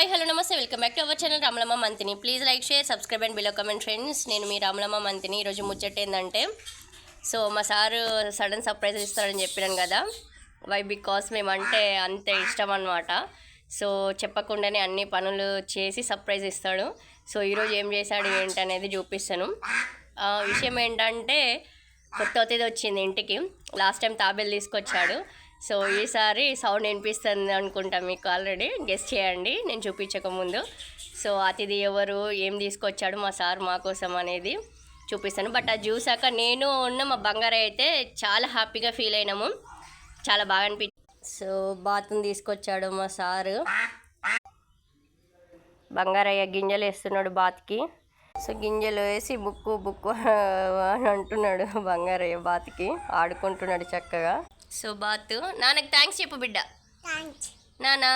Hi hello నమస్తే welcome back to our channel Ramalamma Manthani. Please like share subscribe and below comment friends. నేను మీ రామలమ్మ మంతిని. ఈరోజు ముచ్చట ఏంటంటే మా సారు సడన్ సర్ప్రైజ్ ఇస్తారని చెప్పినాను కదా. వై బికాస్ మేమంటే అంతే ఇష్టం అనమాట. సో చెప్పకుండానే అన్ని పనులు చేసి సర్ప్రైజ్ ఇస్తాడు. సో ఈరోజు ఏం చేశాడు ఏంటి అనేది చూపిస్తాను. విషయం ఏంటంటే కొత్త అతిథి వచ్చింది ఇంటికి. లాస్ట్ టైం తాబేలు తీసుకొచ్చాడు. సో ఈసారి సౌండ్ వినిపిస్తుంది అనుకుంటా, మీకు ఆల్రెడీ గెస్ చేయండి నేను చూపించకముందు. సో అతిథి ఎవరు, ఏం తీసుకొచ్చాడు మా సార్ మా కోసం అనేది చూపిస్తాను. బట్ అది చూసాక నేను మా బంగారయ్య అయితే చాలా హ్యాపీగా ఫీల్ అయినాము, చాలా బాగా అనిపించింది. సో బాతుని తీసుకొచ్చాడు మా సారు. బంగారయ్య గింజలు వేస్తున్నాడు బాతుకి. సో గింజలు వేసి బుక్కు అని అంటున్నాడు బంగారయ్య. బాతుకి ఆడుకుంటున్నాడు చక్కగా. సో బాతు నాన్నకి థ్యాంక్స్ చెప్పు బిడ్డ. నానా